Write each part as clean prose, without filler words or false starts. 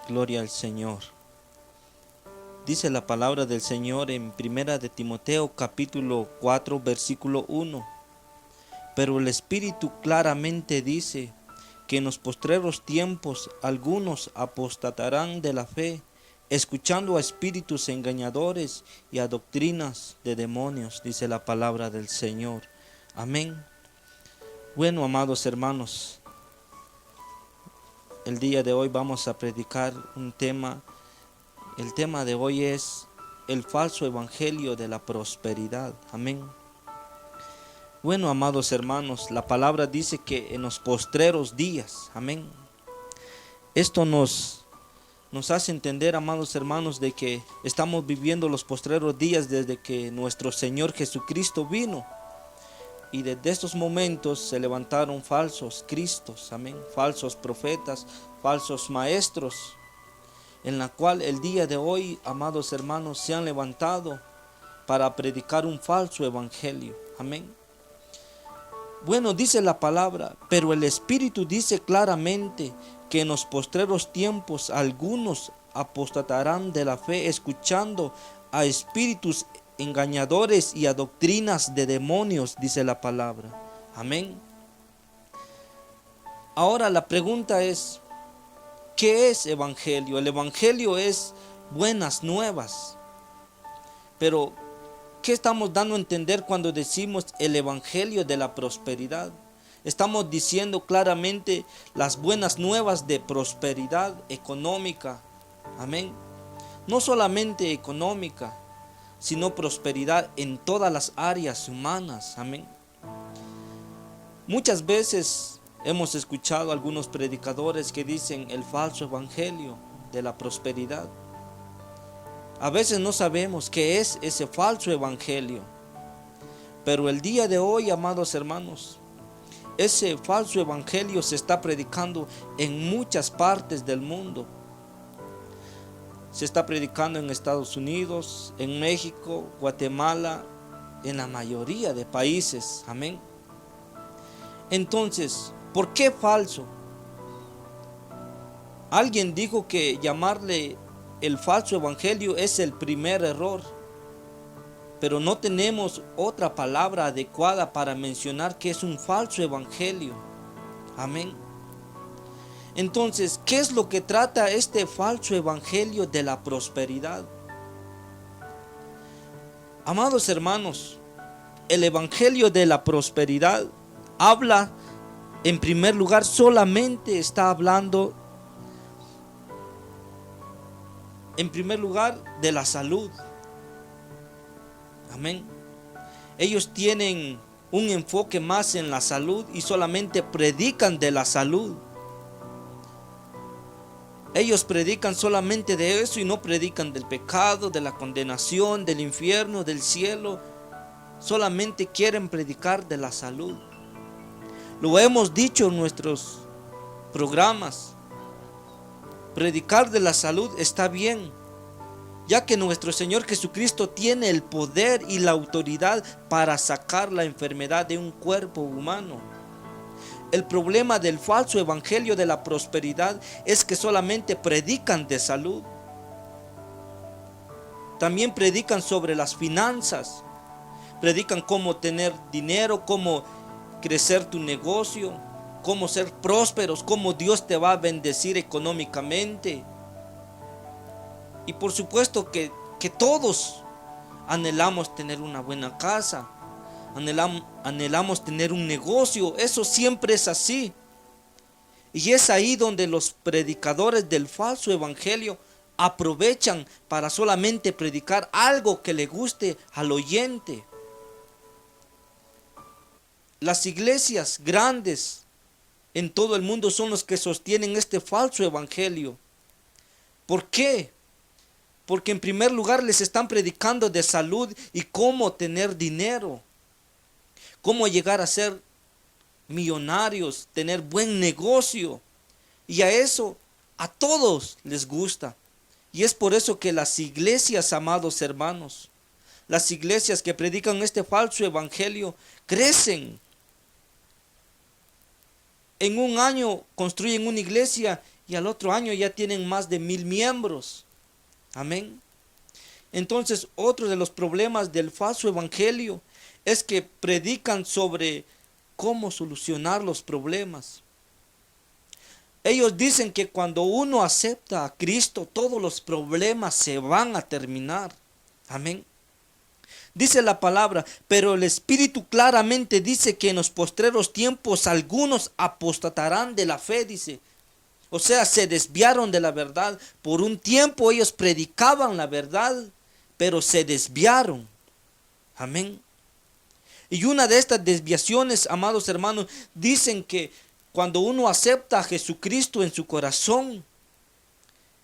Gloria al Señor. Dice la palabra del Señor en Primera de Timoteo capítulo 4 versículo 1. Pero el Espíritu claramente dice que en los postreros tiempos algunos apostatarán de la fe, escuchando a espíritus engañadores y a doctrinas de demonios, dice la palabra del Señor. Amén. Bueno, amados hermanos, el día de hoy vamos a predicar un tema. El tema de hoy es el falso evangelio de la prosperidad. Amén. Bueno, amados hermanos, la palabra dice que en los postreros días, amén. Esto nos hace entender, amados hermanos, de que estamos viviendo los postreros días desde que nuestro Señor Jesucristo vino. Y desde estos momentos se levantaron falsos cristos, amén, falsos profetas, falsos maestros, en la cual el día de hoy, amados hermanos, se han levantado para predicar un falso evangelio. Amén. Bueno, dice la palabra, pero el Espíritu dice claramente que en los postreros tiempos algunos apostatarán de la fe, escuchando a espíritus engañadores y a doctrinas de demonios, dice la palabra. Amén. Ahora la pregunta es, ¿qué es evangelio? El evangelio es buenas nuevas. Pero, ¿qué estamos dando a entender cuando decimos el evangelio de la prosperidad? Estamos diciendo claramente las buenas nuevas de prosperidad económica. Amén. No solamente económica, sino prosperidad en todas las áreas humanas. Amén. Muchas veces hemos escuchado a algunos predicadores que dicen el falso evangelio de la prosperidad. A veces no sabemos qué es ese falso evangelio. Pero el día de hoy, amados hermanos, ese falso evangelio se está predicando en muchas partes del mundo. Se está predicando en Estados Unidos, en México, Guatemala, en la mayoría de países. Amén. Entonces, ¿por qué falso? Alguien dijo que llamarle el falso evangelio es el primer error, pero no tenemos otra palabra adecuada para mencionar que es un falso evangelio. Amén. Entonces, ¿qué es lo que trata este falso evangelio de la prosperidad? Amados hermanos, el evangelio de la prosperidad habla, en primer lugar, solamente está hablando en primer lugar de la salud. Amén. Ellos tienen un enfoque más en la salud y solamente predican de la salud. Ellos predican solamente de eso y no predican del pecado, de la condenación, del infierno, del cielo. Solamente quieren predicar de la salud. Lo hemos dicho en nuestros programas. Predicar de la salud está bien, ya que nuestro Señor Jesucristo tiene el poder y la autoridad para sacar la enfermedad de un cuerpo humano. El problema del falso evangelio de la prosperidad es que solamente predican de salud. También predican sobre las finanzas. Predican cómo tener dinero, cómo crecer tu negocio, cómo ser prósperos, cómo Dios te va a bendecir económicamente. Y por supuesto que todos anhelamos tener una buena casa, anhelamos tener un negocio, eso siempre es así. Y es ahí donde los predicadores del falso evangelio aprovechan para solamente predicar algo que le guste al oyente. Las iglesias grandes en todo el mundo son los que sostienen este falso evangelio. ¿Por qué? Porque en primer lugar les están predicando de salud y cómo tener dinero, cómo llegar a ser millonarios, tener buen negocio. Y a eso a todos les gusta. Y es por eso que las iglesias, amados hermanos, las iglesias que predican este falso evangelio crecen. En un año construyen una iglesia y al otro año ya tienen más de 1000 miembros. Amén. Entonces, otro de los problemas del falso evangelio es que predican sobre cómo solucionar los problemas. Ellos dicen que cuando uno acepta a Cristo, todos los problemas se van a terminar. Amén. Dice la palabra, pero el Espíritu claramente dice que en los postreros tiempos algunos apostatarán de la fe, dice. O sea, se desviaron de la verdad. Por un tiempo ellos predicaban la verdad, pero se desviaron. Amén. Y una de estas desviaciones, amados hermanos, dicen que cuando uno acepta a Jesucristo en su corazón,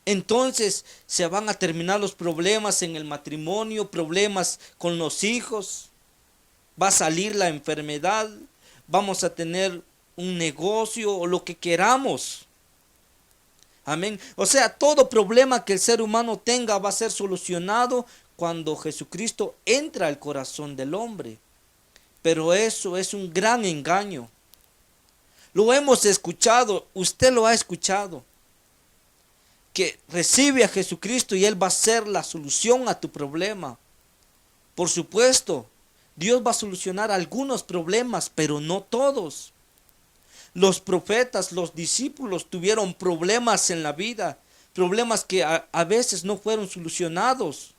entonces se van a terminar los problemas en el matrimonio, problemas con los hijos, va a salir la enfermedad, vamos a tener un negocio o lo que queramos. Amén. O sea, todo problema que el ser humano tenga va a ser solucionado cuando Jesucristo entra al corazón del hombre. Pero eso es un gran engaño. Lo hemos escuchado, usted lo ha escuchado. Que recibe a Jesucristo y Él va a ser la solución a tu problema. Por supuesto, Dios va a solucionar algunos problemas, pero no todos. Los profetas, los discípulos tuvieron problemas en la vida, problemas que a veces no fueron solucionados.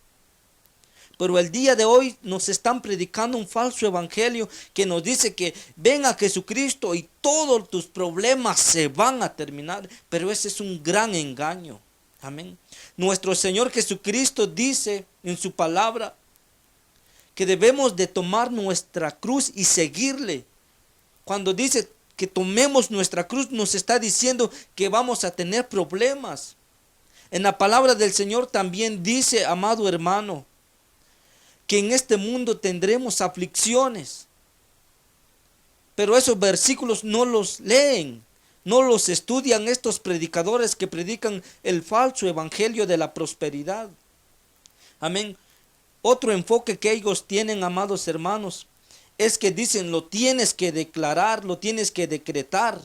Pero el día de hoy nos están predicando un falso evangelio que nos dice que ven a Jesucristo y todos tus problemas se van a terminar. Pero ese es un gran engaño. Amén. Nuestro Señor Jesucristo dice en su palabra que debemos de tomar nuestra cruz y seguirle. Cuando dice que tomemos nuestra cruz, nos está diciendo que vamos a tener problemas. En la palabra del Señor también dice, amado hermano, que en este mundo tendremos aflicciones. Pero esos versículos no los leen, no los estudian estos predicadores que predican el falso evangelio de la prosperidad. Amén. Otro enfoque que ellos tienen, amados hermanos, es que dicen, lo tienes que declarar, lo tienes que decretar.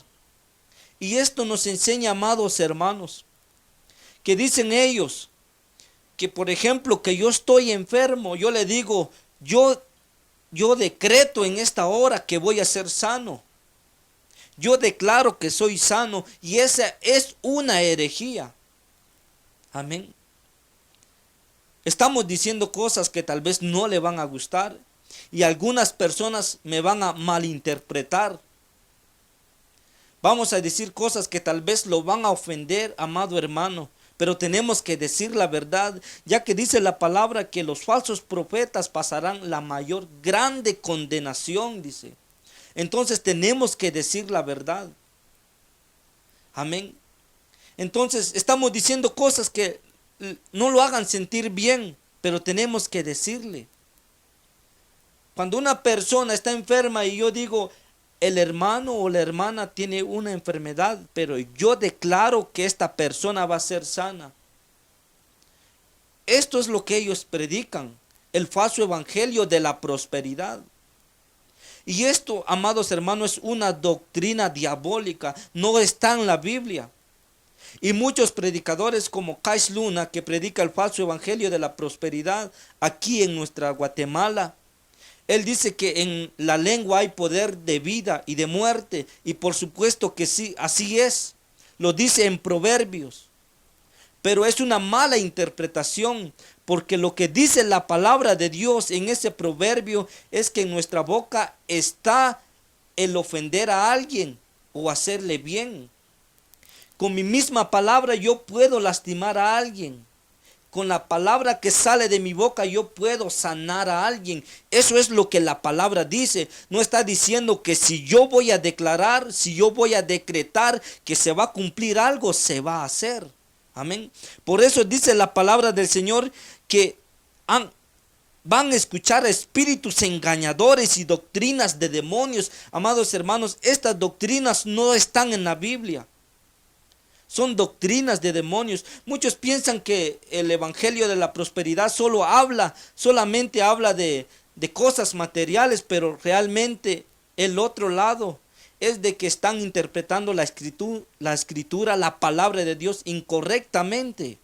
Y esto nos enseña, amados hermanos, que dicen ellos, que por ejemplo, que yo estoy enfermo, yo le digo, yo decreto en esta hora que voy a ser sano. Yo declaro que soy sano y esa es una herejía. Amén. Estamos diciendo cosas que tal vez no le van a gustar y algunas personas me van a malinterpretar. Vamos a decir cosas que tal vez lo van a ofender, amado hermano. Pero tenemos que decir la verdad, ya que dice la palabra que los falsos profetas pasarán la mayor grande condenación, dice. Entonces tenemos que decir la verdad. Amén. Entonces estamos diciendo cosas que no lo hagan sentir bien, pero tenemos que decirle. Cuando una persona está enferma y yo digo, el hermano o la hermana tiene una enfermedad, pero yo declaro que esta persona va a ser sana. Esto es lo que ellos predican, el falso evangelio de la prosperidad. Y esto, amados hermanos, es una doctrina diabólica, no está en la Biblia. Y muchos predicadores como Kais Luna, que predica el falso evangelio de la prosperidad aquí en nuestra Guatemala, él dice que en la lengua hay poder de vida y de muerte. Y por supuesto que sí, así es. Lo dice en Proverbios. Pero es una mala interpretación. Porque lo que dice la palabra de Dios en ese proverbio es que en nuestra boca está el ofender a alguien o hacerle bien. Con mi misma palabra yo puedo lastimar a alguien. Con la palabra que sale de mi boca yo puedo sanar a alguien. Eso es lo que la palabra dice. No está diciendo que si yo voy a declarar, si yo voy a decretar que se va a cumplir algo, se va a hacer. Amén. Por eso dice la palabra del Señor que van a escuchar espíritus engañadores y doctrinas de demonios. Amados hermanos, estas doctrinas no están en la Biblia. Son doctrinas de demonios. Muchos piensan que el evangelio de la prosperidad solamente habla de cosas materiales, pero realmente el otro lado, es de que están interpretando la escritura, la palabra de Dios incorrectamente.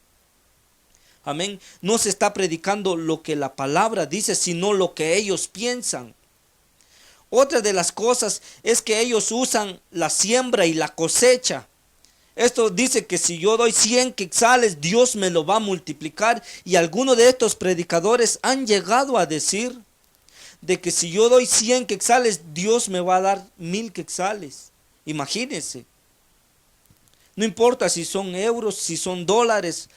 Amén. No se está predicando lo que la palabra dice, sino lo que ellos piensan. Otra de las cosas es que ellos usan la siembra y la cosecha. Esto dice que si yo doy 100 quetzales, Dios me lo va a multiplicar. Y algunos de estos predicadores han llegado a decir de que si yo doy 100 quetzales, Dios me va a dar 1000 quetzales. Imagínense. No importa si son euros, si son dólares.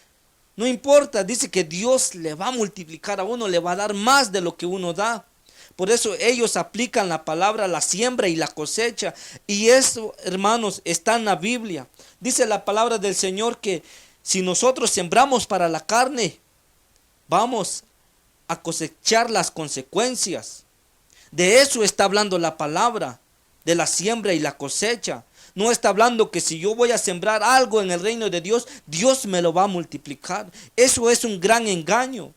No importa, dice que Dios le va a multiplicar a uno, le va a dar más de lo que uno da. Por eso ellos aplican la palabra, la siembra y la cosecha. Y eso, hermanos, está en la Biblia. Dice la palabra del Señor que si nosotros sembramos para la carne, vamos a cosechar las consecuencias. De eso está hablando la palabra, de la siembra y la cosecha. No está hablando que si yo voy a sembrar algo en el reino de Dios, Dios me lo va a multiplicar. Eso es un gran engaño.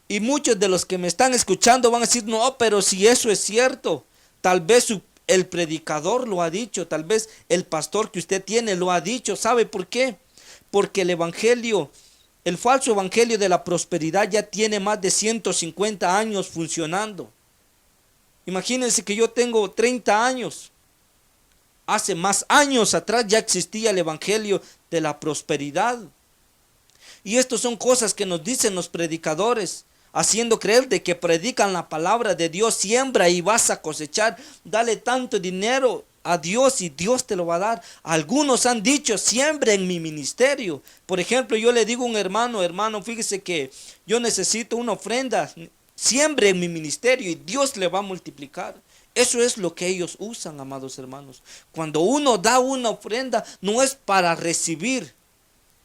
Y muchos de los que me están escuchando van a decir, no, pero si eso es cierto, tal vez el predicador lo ha dicho, tal vez el pastor que usted tiene lo ha dicho. ¿Sabe por qué? Porque el evangelio, el falso evangelio de la prosperidad ya tiene más de 150 años funcionando. Imagínense que yo tengo 30 años. Hace más años atrás ya existía el evangelio de la prosperidad. Y estas son cosas que nos dicen los predicadores, haciendo creer de que predican la palabra de Dios, siembra y vas a cosechar, dale tanto dinero a Dios y Dios te lo va a dar. Algunos han dicho, siembra en mi ministerio. Por ejemplo, yo le digo a un hermano, fíjese que yo necesito una ofrenda, siembre en mi ministerio y Dios le va a multiplicar. Eso es lo que ellos usan, amados hermanos. Cuando uno da una ofrenda, no es para recibir.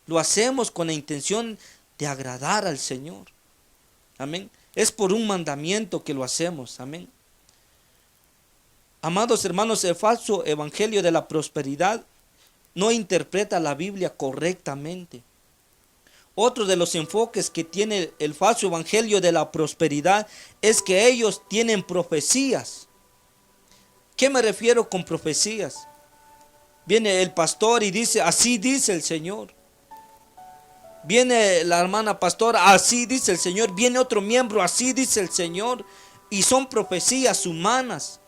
Lo hacemos con la intención de agradar al Señor. Amén. Es por un mandamiento que lo hacemos. Amén. Amados hermanos, el falso evangelio de la prosperidad no interpreta la Biblia correctamente. Otro de los enfoques que tiene el falso evangelio de la prosperidad es que ellos tienen profecías. ¿Qué me refiero con profecías? Viene el pastor y dice, así dice el Señor. Viene la hermana pastora, así dice el Señor. Viene otro miembro, así dice el Señor. Y son profecías humanas.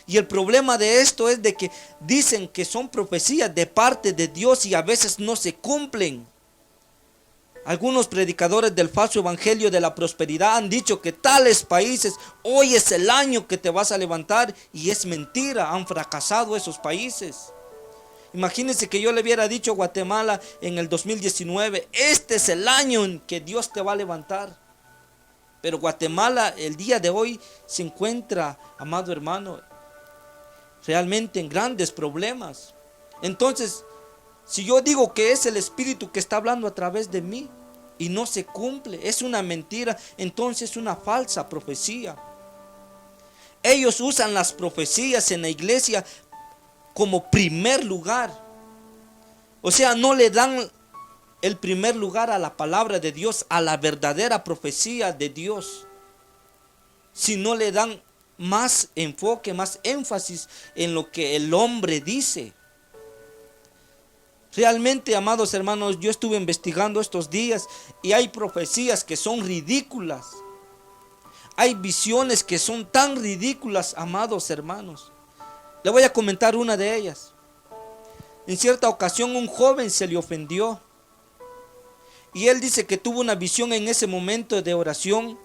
Y el problema de esto es de que dicen que son profecías de parte de Dios y a veces no se cumplen. Algunos predicadores del falso evangelio de la prosperidad han dicho que tales países, hoy es el año que te vas a levantar, y es mentira, han fracasado esos países. Imagínense que yo le hubiera dicho a Guatemala en el 2019, este es el año en que Dios te va a levantar. Pero Guatemala el día de hoy se encuentra, amado hermano, realmente en grandes problemas. Entonces, si yo digo que es el Espíritu que está hablando a través de mí y no se cumple, es una mentira, entonces es una falsa profecía. Ellos usan las profecías en la iglesia como primer lugar. O sea, no le dan el primer lugar a la palabra de Dios, a la verdadera profecía de Dios, sino le dan más enfoque, más énfasis en lo que el hombre dice. Realmente, amados hermanos, yo estuve investigando estos días y hay profecías que son ridículas. Hay visiones que son tan ridículas, amados hermanos. Le voy a comentar una de ellas. En cierta ocasión un joven se le ofendió. Y él dice que tuvo una visión en ese momento de oración.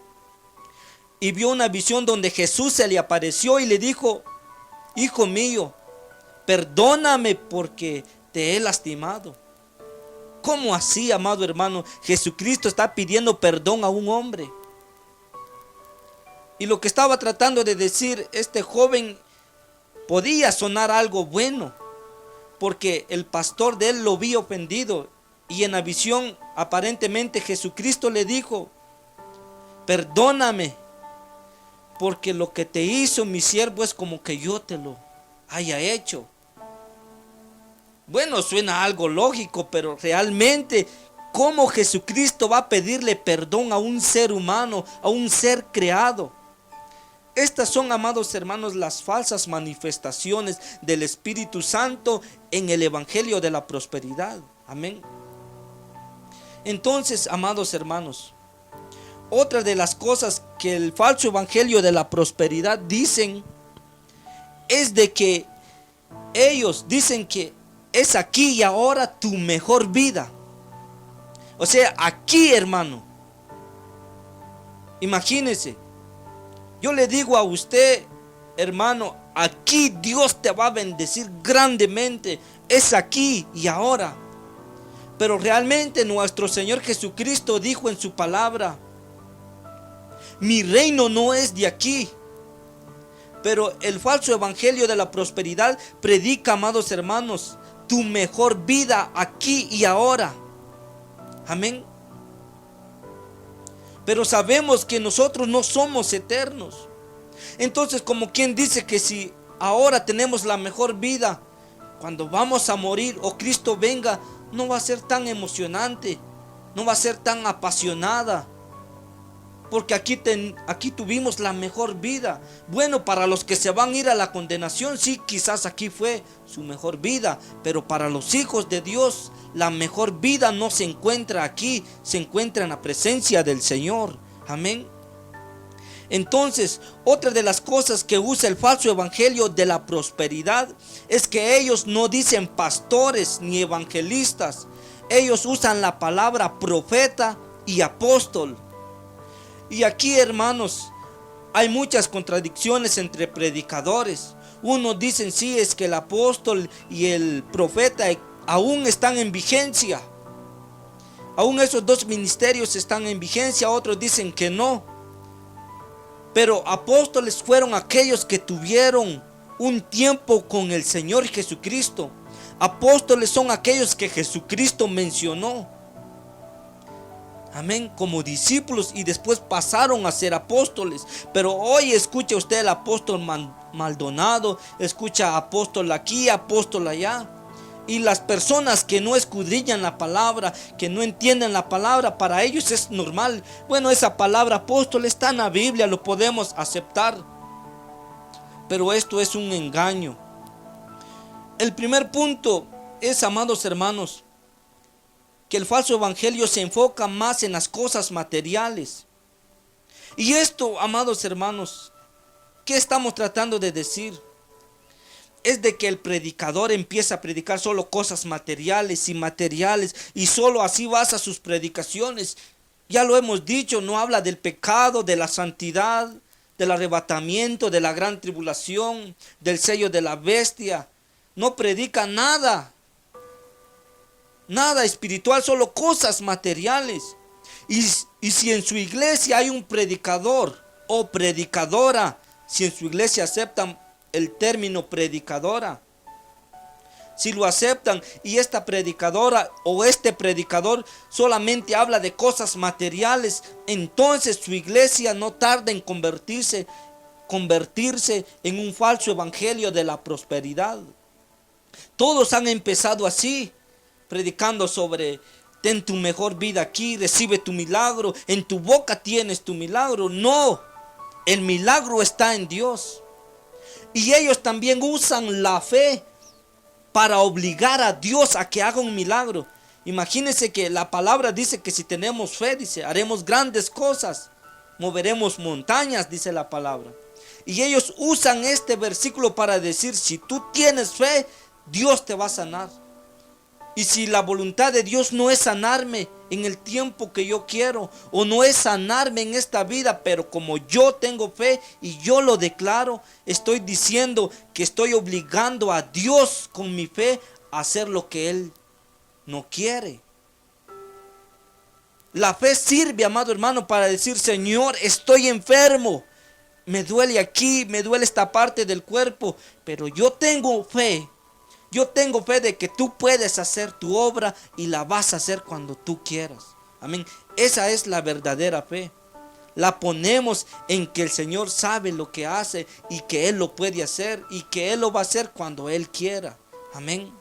Y vio una visión donde Jesús se le apareció y le dijo, hijo mío, perdóname porque te he lastimado. ¿Cómo así, amado hermano? Jesucristo está pidiendo perdón a un hombre. Y lo que estaba tratando de decir este joven podía sonar algo bueno, porque el pastor de él lo vio ofendido. Y en la visión aparentemente Jesucristo le dijo, perdóname, porque lo que te hizo mi siervo es como que yo te lo haya hecho. Bueno, suena algo lógico, pero realmente, ¿cómo Jesucristo va a pedirle perdón a un ser humano, a un ser creado? Estas son, amados hermanos, las falsas manifestaciones del Espíritu Santo en el Evangelio de la prosperidad. Amén. Entonces, amados hermanos, otra de las cosas que el falso evangelio de la prosperidad dicen es de que ellos dicen que es aquí y ahora tu mejor vida. O sea, aquí, hermano, imagínense, yo le digo a usted, hermano, aquí Dios te va a bendecir grandemente, es aquí y ahora. Pero realmente nuestro Señor Jesucristo dijo en su palabra: mi reino no es de aquí. Pero el falso evangelio de la prosperidad predica, amados hermanos, tu mejor vida aquí y ahora. Amén. Pero sabemos que nosotros no somos eternos. Entonces, como quien dice que si ahora tenemos la mejor vida, cuando vamos a morir o Cristo venga, no va a ser tan emocionante, no va a ser tan apasionada, porque aquí tuvimos la mejor vida. Bueno, para los que se van a ir a la condenación, sí, quizás aquí fue su mejor vida, pero para los hijos de Dios, la mejor vida no se encuentra aquí, se encuentra en la presencia del Señor. Amén. Entonces, otra de las cosas que usa el falso evangelio de la prosperidad es que ellos no dicen pastores ni evangelistas. Ellos usan la palabra profeta y apóstol. Y aquí, hermanos, hay muchas contradicciones entre predicadores. Unos dicen sí, es que el apóstol y el profeta aún están en vigencia. Aún esos dos ministerios están en vigencia. Otros dicen que no. Pero apóstoles fueron aquellos que tuvieron un tiempo con el Señor Jesucristo. Apóstoles son aquellos que Jesucristo mencionó. Amén, como discípulos, y después pasaron a ser apóstoles. Pero hoy escucha usted el apóstol Maldonado, escucha apóstol aquí, apóstol allá. Y las personas que no escudriñan la palabra, que no entienden la palabra, para ellos es normal. Bueno, esa palabra apóstol está en la Biblia, lo podemos aceptar. Pero esto es un engaño. El primer punto es, amados hermanos, que el falso evangelio se enfoca más en las cosas materiales. Y esto, amados hermanos, ¿qué estamos tratando de decir? Es de que el predicador empieza a predicar solo cosas materiales y materiales, y solo así basa sus predicaciones. Ya lo hemos dicho, no habla del pecado, de la santidad, del arrebatamiento, de la gran tribulación, del sello de la bestia. No predica nada espiritual, solo cosas materiales. Y si en su iglesia hay un predicador o predicadora, si en su iglesia aceptan el término predicadora, si lo aceptan, y esta predicadora o este predicador solamente habla de cosas materiales, entonces su iglesia no tarda en convertirse en un falso evangelio de la prosperidad. Todos han empezado así, predicando sobre: ten tu mejor vida aquí, recibe tu milagro, en tu boca tienes tu milagro. No, el milagro está en Dios. Y ellos también usan la fe para obligar a Dios a que haga un milagro. Imagínense que la palabra dice que si tenemos fe, dice, haremos grandes cosas, moveremos montañas, dice la palabra. Y ellos usan este versículo para decir: si tú tienes fe, Dios te va a sanar. Y si la voluntad de Dios no es sanarme en el tiempo que yo quiero, o no es sanarme en esta vida, pero como yo tengo fe y yo lo declaro, estoy diciendo que estoy obligando a Dios con mi fe a hacer lo que Él no quiere. La fe sirve, amado hermano, para decir: Señor, estoy enfermo, me duele aquí, me duele esta parte del cuerpo, pero yo tengo fe. Yo tengo fe de que tú puedes hacer tu obra y la vas a hacer cuando tú quieras. Amén. Esa es la verdadera fe. La ponemos en que el Señor sabe lo que hace y que Él lo puede hacer y que Él lo va a hacer cuando Él quiera. Amén.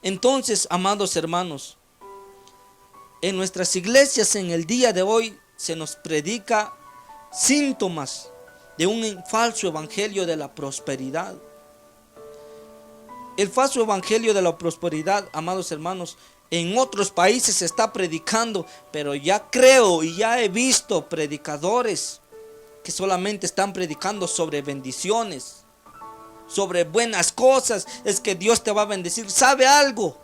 Entonces, amados hermanos, en nuestras iglesias en el día de hoy se nos predica síntomas de un falso evangelio de la prosperidad. El falso evangelio de la prosperidad, amados hermanos, en otros países se está predicando, pero ya creo y ya he visto predicadores que solamente están predicando sobre bendiciones, sobre buenas cosas. Es que Dios te va a bendecir. ¿Sabe algo?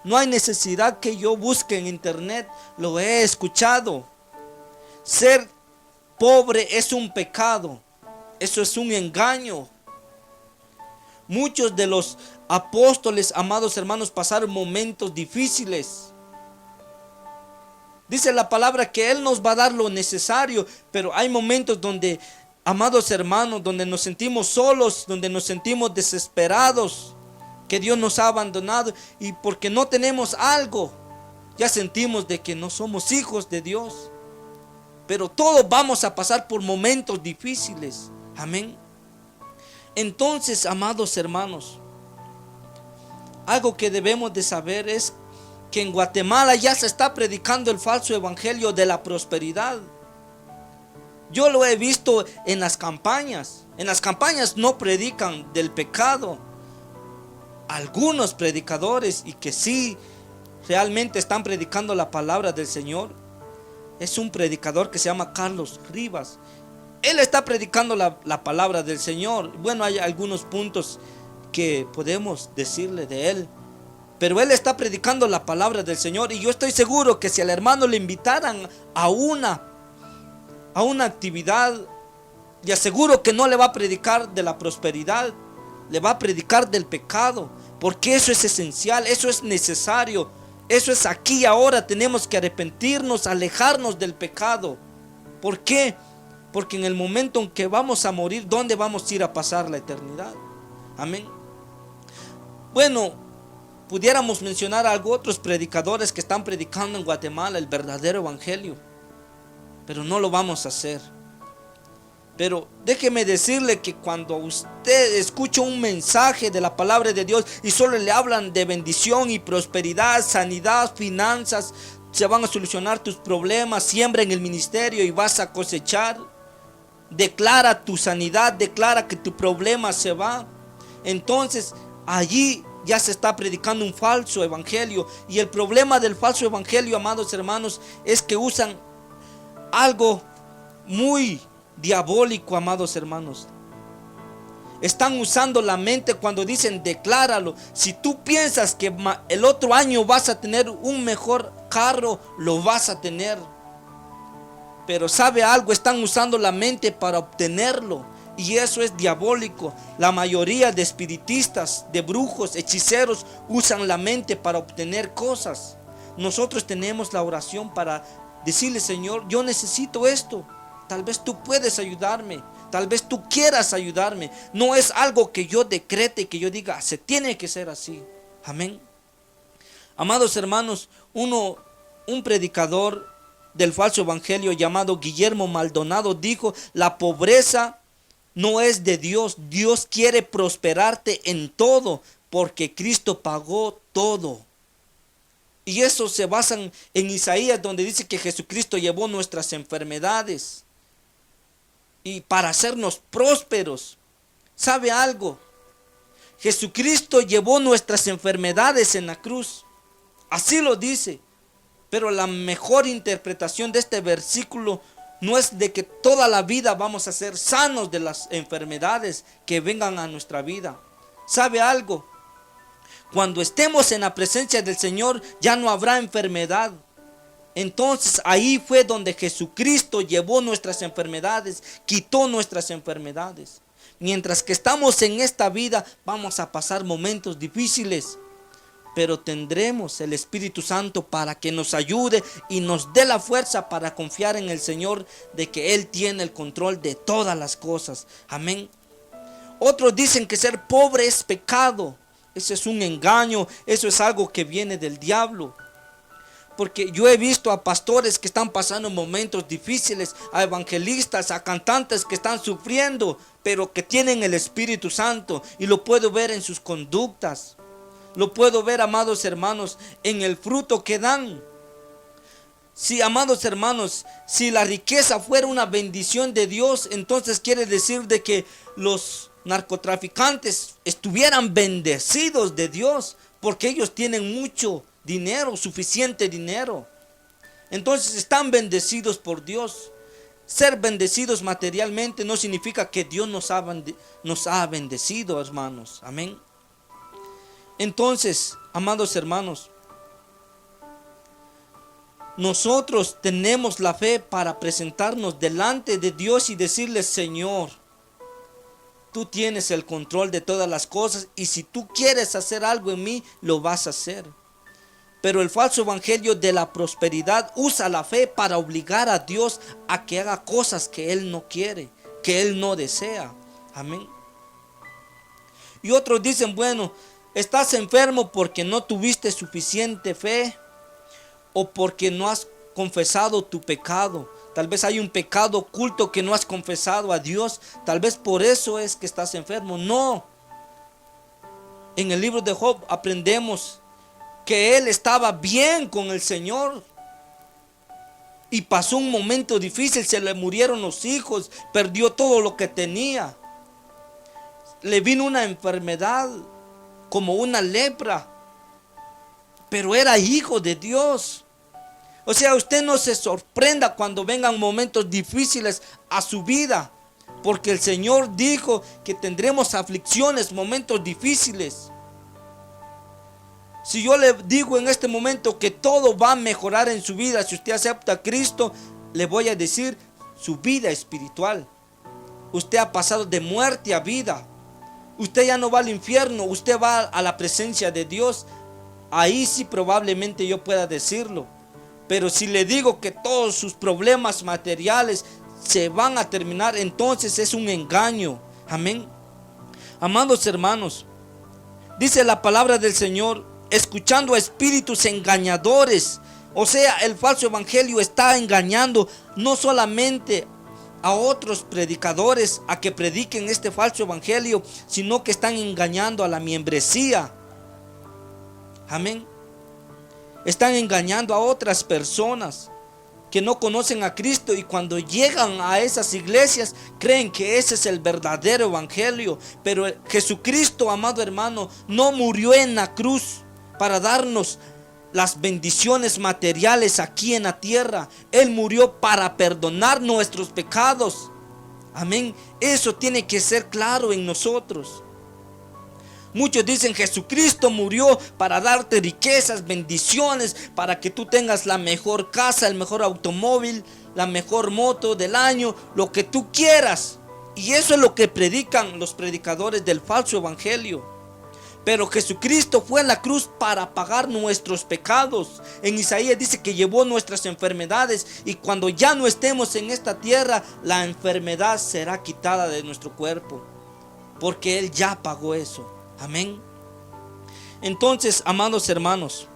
No hay necesidad que yo busque en internet, lo he escuchado. Ser pobre es un pecado, eso es un engaño. Muchos de los apóstoles, amados hermanos, pasaron momentos difíciles. Dice la palabra que Él nos va a dar lo necesario, pero hay momentos donde, amados hermanos, donde nos sentimos solos, donde nos sentimos desesperados, que Dios nos ha abandonado, y porque no tenemos algo, ya sentimos de que no somos hijos de Dios. Pero todos vamos a pasar por momentos difíciles. Amén. Entonces, amados hermanos, algo que debemos de saber es que en Guatemala ya se está predicando el falso evangelio de la prosperidad. Yo lo he visto en las campañas. En las campañas no predican del pecado. Algunos predicadores, y que sí realmente están predicando la palabra del Señor, es un predicador que se llama Carlos Rivas. Él está predicando la palabra del Señor. Bueno, hay algunos puntos que podemos decirle de él, pero él está predicando la palabra del Señor. Y yo estoy seguro que si al hermano le invitaran a una actividad, le aseguro que no le va a predicar de la prosperidad, le va a predicar del pecado, porque eso es esencial, eso es necesario, eso es aquí y ahora. Tenemos que arrepentirnos, alejarnos del pecado. ¿Por qué? Porque en el momento en que vamos a morir, ¿dónde vamos a ir a pasar la eternidad? Amén. Bueno, pudiéramos mencionar a otros predicadores que están predicando en Guatemala el verdadero evangelio, pero no lo vamos a hacer. Pero déjeme decirle que cuando usted escucha un mensaje de la palabra de Dios y solo le hablan de bendición y prosperidad, sanidad, finanzas, se van a solucionar tus problemas, siembra en el ministerio y vas a cosechar, declara tu sanidad, declara que tu problema se va, entonces allí ya se está predicando un falso evangelio. Y el problema del falso evangelio, amados hermanos, es que usan algo muy diabólico, amados hermanos. Están usando la mente cuando dicen decláralo. Si tú piensas que el otro año vas a tener un mejor carro, lo vas a tener. Pero ¿sabe algo? Están usando la mente para obtenerlo, y eso es diabólico. La mayoría de espiritistas, de brujos, hechiceros usan la mente para obtener cosas. Nosotros tenemos la oración para decirle: Señor, yo necesito esto. Tal vez tú puedes ayudarme, tal vez tú quieras ayudarme. No es algo que yo decrete, que yo diga se tiene que ser así. Amén. Amados hermanos, un predicador del falso evangelio llamado Guillermo Maldonado dijo: la pobreza no es de Dios. Dios quiere prosperarte en todo, porque Cristo pagó todo. Y eso se basa en Isaías, donde dice que Jesucristo llevó nuestras enfermedades y para hacernos prósperos. ¿Sabe algo? Jesucristo llevó nuestras enfermedades en la cruz. Así lo dice. Pero la mejor interpretación de este versículo no es de que toda la vida vamos a ser sanos de las enfermedades que vengan a nuestra vida. ¿Sabe algo? Cuando estemos en la presencia del Señor, ya no habrá enfermedad. Entonces ahí fue donde Jesucristo llevó nuestras enfermedades, quitó nuestras enfermedades. Mientras que estamos en esta vida, vamos a pasar momentos difíciles, pero tendremos el Espíritu Santo para que nos ayude y nos dé la fuerza para confiar en el Señor, de que Él tiene el control de todas las cosas. Amén. Otros dicen que ser pobre es pecado. Eso es un engaño, eso es algo que viene del diablo. Porque yo he visto a pastores que están pasando momentos difíciles, a evangelistas, a cantantes que están sufriendo, pero que tienen el Espíritu Santo, y lo puedo ver en sus conductas. Lo puedo ver, amados hermanos, en el fruto que dan. Si, amados hermanos, si la riqueza fuera una bendición de Dios, entonces quiere decir de que los narcotraficantes estuvieran bendecidos de Dios, porque ellos tienen mucho dinero, suficiente dinero. Entonces están bendecidos por Dios. Ser bendecidos materialmente no significa que Dios nos ha bendecido, hermanos. Amén. Entonces, amados hermanos, nosotros tenemos la fe para presentarnos delante de Dios y decirle: Señor, tú tienes el control de todas las cosas, y si tú quieres hacer algo en mí, lo vas a hacer. Pero el falso evangelio de la prosperidad usa la fe para obligar a Dios a que haga cosas que Él no quiere, que Él no desea. Amén. Y otros dicen: bueno, estás enfermo porque no tuviste suficiente fe, o porque no has confesado tu pecado. Tal vez hay un pecado oculto que no has confesado a Dios. Tal vez por eso es que estás enfermo. No. En el libro de Job aprendemos que él estaba bien con el Señor y pasó un momento difícil. Se le murieron los hijos, perdió todo lo que tenía. Le vino una enfermedad como una lepra, pero era hijo de Dios. O sea, usted no se sorprenda cuando vengan momentos difíciles a su vida, porque el Señor dijo que tendremos aflicciones, momentos difíciles. Si yo le digo en este momento que todo va a mejorar en su vida, si usted acepta a Cristo, le voy a decir: su vida espiritual. Usted ha pasado de muerte a vida. Usted ya no va al infierno, usted va a la presencia de Dios. Ahí sí probablemente yo pueda decirlo. Pero si le digo que todos sus problemas materiales se van a terminar, entonces es un engaño. Amén. Amados hermanos, dice la palabra del Señor: escuchando a espíritus engañadores. O sea, el falso evangelio está engañando no solamente a otros predicadores a que prediquen este falso evangelio, sino que están engañando a la membresía. Amén. Están engañando a otras personas que no conocen a Cristo, y cuando llegan a esas iglesias creen que ese es el verdadero evangelio. Pero Jesucristo, amado hermano, no murió en la cruz para darnos las bendiciones materiales aquí en la tierra. Él murió para perdonar nuestros pecados. Amén. Eso tiene que ser claro en nosotros. Muchos dicen: Jesucristo murió para darte riquezas, bendiciones, para que tú tengas la mejor casa, el mejor automóvil, la mejor moto del año, lo que tú quieras. Y eso es lo que predican los predicadores del falso evangelio. Pero Jesucristo fue a la cruz para pagar nuestros pecados. En Isaías dice que llevó nuestras enfermedades, y cuando ya no estemos en esta tierra, la enfermedad será quitada de nuestro cuerpo, porque Él ya pagó eso. Amén. Entonces, amados hermanos,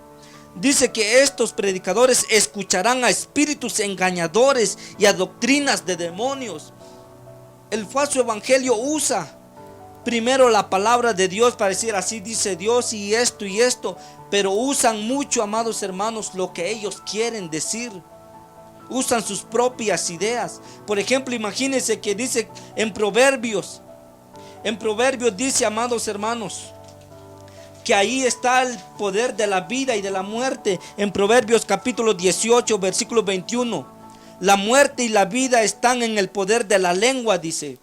dice que estos predicadores escucharán a espíritus engañadores y a doctrinas de demonios. El falso evangelio usa primero la palabra de Dios para decir: así dice Dios y esto, pero usan mucho, amados hermanos, lo que ellos quieren decir. Usan sus propias ideas. Por ejemplo, imagínense que dice en Proverbios dice, amados hermanos, que ahí está el poder de la vida y de la muerte. En Proverbios capítulo 18, versículo 21. La muerte y la vida están en el poder de la lengua, dice.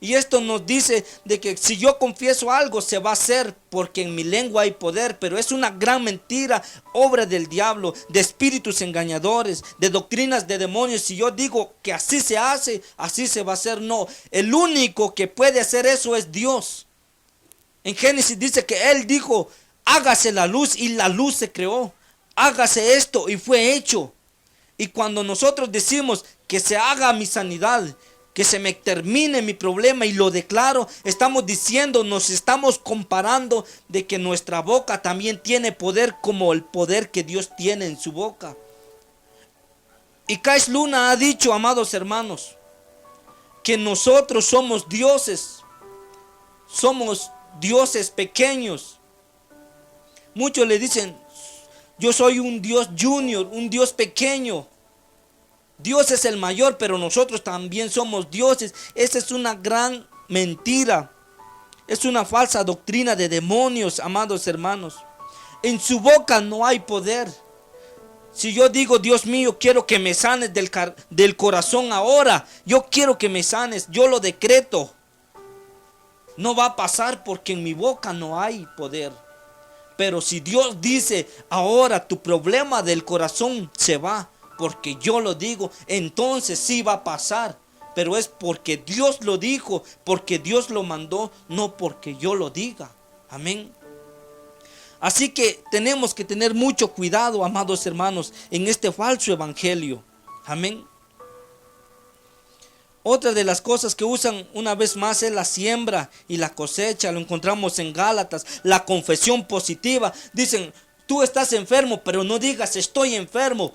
Y esto nos dice de que si yo confieso algo, se va a hacer, porque en mi lengua hay poder. Pero es una gran mentira, obra del diablo, de espíritus engañadores, de doctrinas de demonios. Si yo digo que así se hace, así se va a hacer. No, el único que puede hacer eso es Dios. En Génesis dice que Él dijo: hágase la luz, y la luz se creó. Hágase esto, y fue hecho. Y cuando nosotros decimos que se haga mi sanidad, que se me termine mi problema, y lo declaro, estamos diciendo, nos estamos comparando de que nuestra boca también tiene poder, como el poder que Dios tiene en su boca. Y Kais Luna ha dicho, amados hermanos, que nosotros somos dioses pequeños. Muchos le dicen: Yo soy un Dios junior, un Dios pequeño. Dios es el mayor, pero nosotros también somos dioses. Esa es una gran mentira. Es una falsa doctrina de demonios, amados hermanos. En su boca no hay poder. Si yo digo, Dios mío, quiero que me sanes del corazón ahora, yo quiero que me sanes, yo lo decreto. No va a pasar porque en mi boca no hay poder. Pero si Dios dice, ahora tu problema del corazón se va, porque yo lo digo, entonces sí va a pasar. Pero es porque Dios lo dijo, porque Dios lo mandó, no porque yo lo diga. Amén. Así que tenemos que tener mucho cuidado, amados hermanos, en este falso evangelio. Amén. Otra de las cosas que usan una vez más es la siembra y la cosecha. Lo encontramos en Gálatas. La confesión positiva. Dicen, tú estás enfermo, pero no digas estoy enfermo.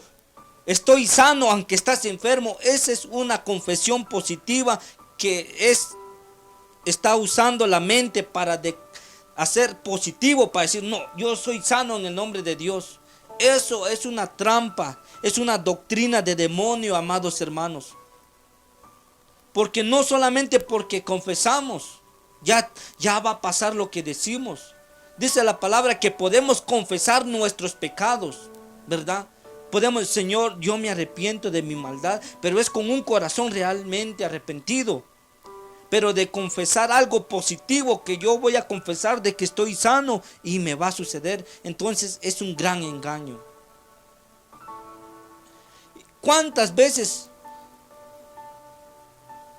Estoy sano aunque estás enfermo. Esa es una confesión positiva que está usando la mente para hacer positivo, para decir, no, yo soy sano en el nombre de Dios. Eso es una trampa, es una doctrina de demonio, amados hermanos. Porque no solamente porque confesamos, ya va a pasar lo que decimos. Dice la palabra que podemos confesar nuestros pecados, ¿verdad? Podemos, Señor, yo me arrepiento de mi maldad, pero es con un corazón realmente arrepentido. Pero de confesar algo positivo, que yo voy a confesar de que estoy sano y me va a suceder, entonces es un gran engaño. ¿Cuántas veces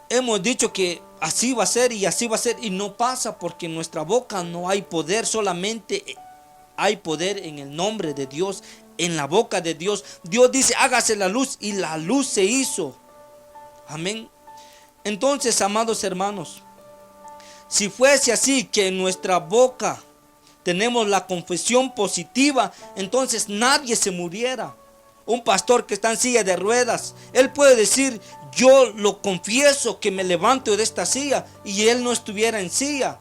hemos dicho que así va a ser y así va a ser y no pasa? Porque en nuestra boca no hay poder, solamente hay poder en el nombre de Dios, en la boca de Dios. Dios dice, hágase la luz, y la luz se hizo. Amén. Entonces, amados hermanos, si fuese así, que en nuestra boca tenemos la confesión positiva, entonces nadie se muriera. Un pastor que está en silla de ruedas, él puede decir, yo lo confieso que me levanto de esta silla, y él no estuviera en silla.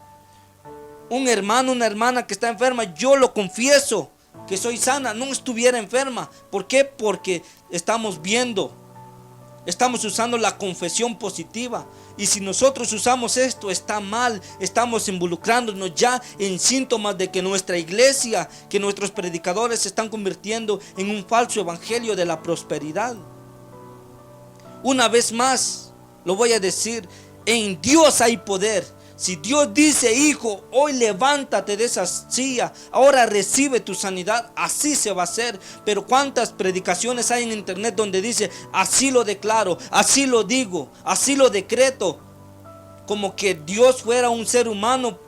Un hermano, una hermana que está enferma, yo lo confieso que soy sana, no estuviera enferma. ¿Por qué? Porque estamos viendo, estamos usando la confesión positiva. Y si nosotros usamos esto, está mal. Estamos involucrándonos ya en síntomas de que nuestra iglesia, que nuestros predicadores se están convirtiendo en un falso evangelio de la prosperidad. Una vez más, lo voy a decir, en Dios hay poder. Si Dios dice, hijo, hoy levántate de esa silla, ahora recibe tu sanidad, así se va a hacer. Pero cuántas predicaciones hay en internet donde dice, así lo declaro, así lo digo, así lo decreto. Como que Dios fuera un ser humano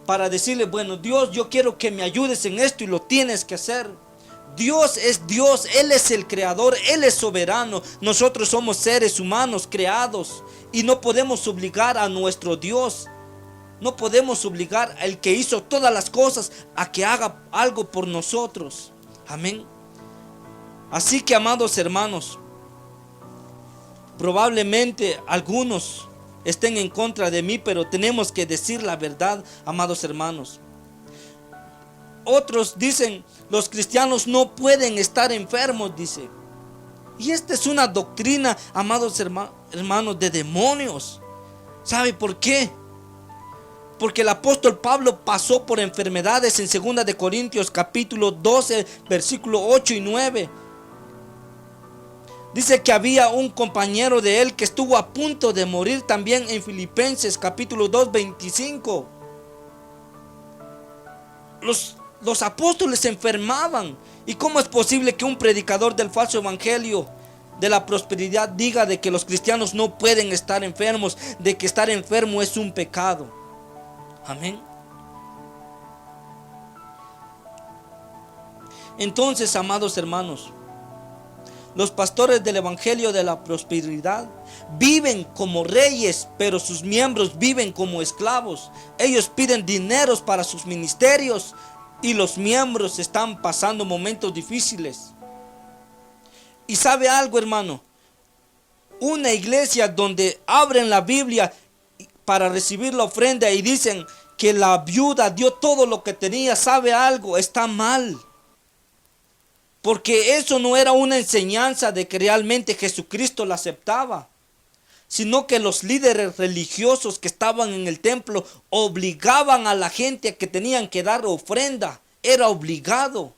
para decirle, bueno, Dios, yo quiero que me ayudes en esto y lo tienes que hacer. Dios es Dios, Él es el creador, Él es soberano. Nosotros somos seres humanos creados y no podemos obligar a nuestro Dios. No podemos obligar al que hizo todas las cosas a que haga algo por nosotros. Amén. Así que, amados hermanos, probablemente algunos estén en contra de mí, pero tenemos que decir la verdad, amados hermanos. Otros dicen, los cristianos no pueden estar enfermos, dice. Y esta es una doctrina, amados hermanos, de demonios. ¿Sabe por qué? Porque el apóstol Pablo pasó por enfermedades en 2 de Corintios capítulo 12, versículo 8 y 9. Dice que había un compañero de él que estuvo a punto de morir también en Filipenses capítulo 2, 25. Los apóstoles se enfermaban. ¿Y cómo es posible que un predicador del falso evangelio de la prosperidad diga de que los cristianos no pueden estar enfermos, de que estar enfermo es un pecado? Amén. Entonces, amados hermanos, los pastores del evangelio de la prosperidad viven como reyes, pero sus miembros viven como esclavos. Ellos piden dineros para sus ministerios y los miembros están pasando momentos difíciles. Y sabe algo, hermano, una iglesia donde abren la Biblia para recibir la ofrenda y dicen que la viuda dio todo lo que tenía, sabe algo, está mal. Porque eso no era una enseñanza de que realmente Jesucristo la aceptaba, sino que los líderes religiosos que estaban en el templo obligaban a la gente a que tenían que dar ofrenda. Era obligado.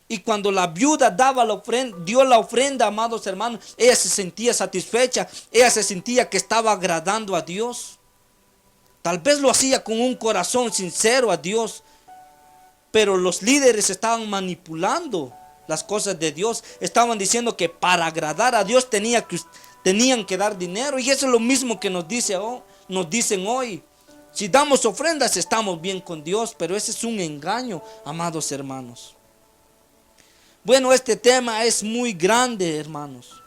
Y cuando la viuda daba la ofrenda, dio la ofrenda, amados hermanos, ella se sentía satisfecha, ella se sentía que estaba agradando a Dios. Tal vez lo hacía con un corazón sincero a Dios, pero los líderes estaban manipulando las cosas de Dios. Estaban diciendo que para agradar a Dios tenían que dar dinero. Y eso es lo mismo que nos dicen hoy. Si damos ofrendas estamos bien con Dios, pero ese es un engaño, amados hermanos. Bueno, este tema es muy grande, hermanos.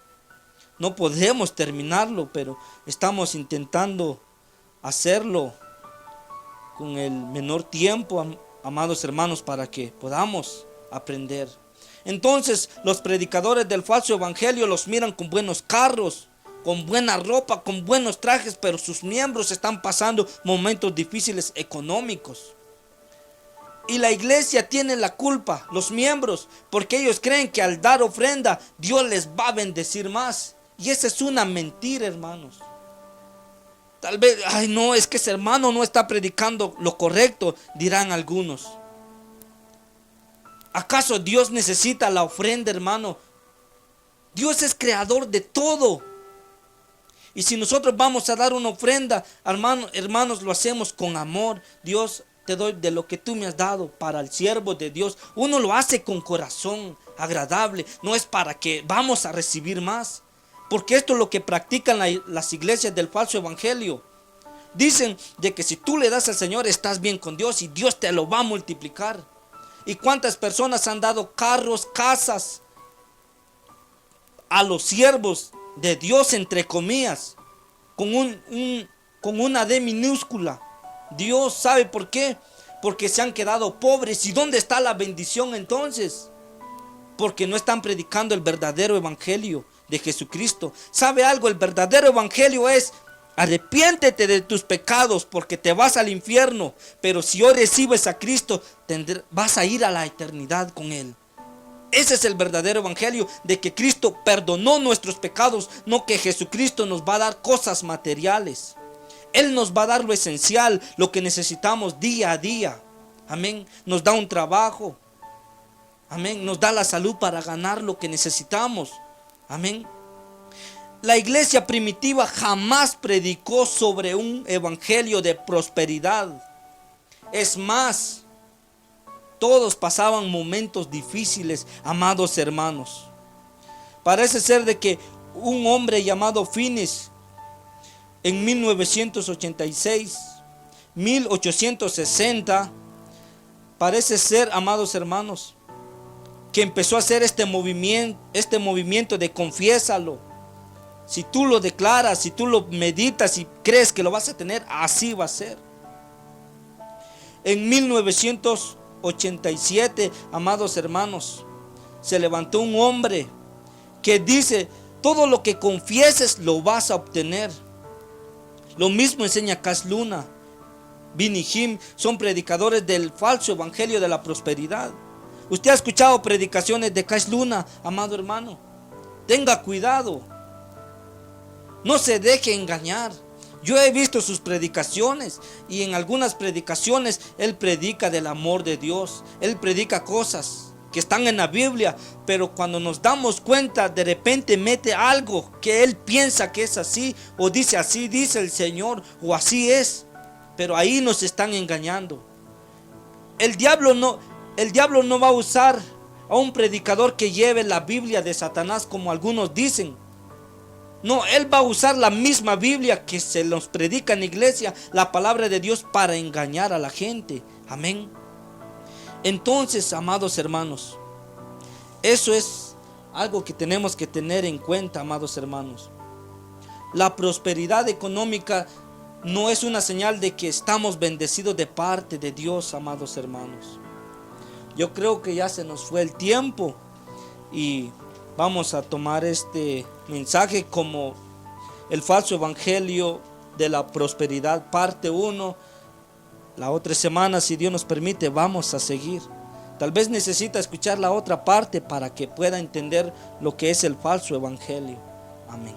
No podemos terminarlo, pero estamos intentando hacerlo con el menor tiempo, amados hermanos, para que podamos aprender. Entonces, los predicadores del falso evangelio los miran con buenos carros, con buena ropa, con buenos trajes, pero sus miembros están pasando momentos difíciles económicos. Y la iglesia tiene la culpa, los miembros, porque ellos creen que al dar ofrenda Dios les va a bendecir más. Y esa es una mentira, hermanos. Tal vez, ay no, es que ese hermano no está predicando lo correcto, dirán algunos. ¿Acaso Dios necesita la ofrenda, hermano? Dios es creador de todo. Y si nosotros vamos a dar una ofrenda, hermanos, lo hacemos con amor. Dios, te doy de lo que tú me has dado para el siervo de Dios. Uno lo hace con corazón agradable. No es para que vamos a recibir más. Porque esto es lo que practican las iglesias del falso evangelio. Dicen de que si tú le das al Señor estás bien con Dios y Dios te lo va a multiplicar. ¿Y cuántas personas han dado carros, casas a los siervos de Dios, entre comillas, con una D minúscula? Dios sabe por qué. Porque se han quedado pobres. ¿Y dónde está la bendición entonces? Porque no están predicando el verdadero evangelio de Jesucristo. ¿Sabe algo? El verdadero evangelio es: arrepiéntete de tus pecados porque te vas al infierno. Pero si hoy recibes a Cristo, vas a ir a la eternidad con Él. Ese es el verdadero evangelio, de que Cristo perdonó nuestros pecados, no que Jesucristo nos va a dar cosas materiales. Él nos va a dar lo esencial, lo que necesitamos día a día. Amén. Nos da un trabajo. Amén. Nos da la salud para ganar lo que necesitamos. Amén. La iglesia primitiva jamás predicó sobre un evangelio de prosperidad. Es más, todos pasaban momentos difíciles, amados hermanos. Parece ser de que un hombre llamado Finis, en 1986, 1860, parece ser, amados hermanos, que empezó a hacer este movimiento de confiésalo. Si tú lo declaras, si tú lo meditas y crees que lo vas a tener, así va a ser. En 1987, amados hermanos, se levantó un hombre que dice: todo lo que confieses lo vas a obtener. Lo mismo enseña Cash Luna, Benny Hinn, son predicadores del falso evangelio de la prosperidad. Usted ha escuchado predicaciones de Cash Luna, amado hermano. Tenga cuidado. No se deje engañar. Yo he visto sus predicaciones y en algunas predicaciones él predica del amor de Dios. Él predica cosas que están en la Biblia, pero cuando nos damos cuenta, de repente mete algo que él piensa que es así, o dice: así dice el Señor, o así es. Pero ahí nos están engañando. El diablo no va a usar a un predicador que lleve la Biblia de Satanás, como algunos dicen. No, él va a usar la misma Biblia que se nos predica en la iglesia, la palabra de Dios, para engañar a la gente. Amén. Entonces, amados hermanos, eso es algo que tenemos que tener en cuenta, amados hermanos. La prosperidad económica no es una señal de que estamos bendecidos de parte de Dios, amados hermanos. Yo creo que ya se nos fue el tiempo y vamos a tomar este mensaje como el falso evangelio de la prosperidad, parte 1. La otra semana, si Dios nos permite, vamos a seguir. Tal vez necesita escuchar la otra parte para que pueda entender lo que es el falso evangelio. Amén.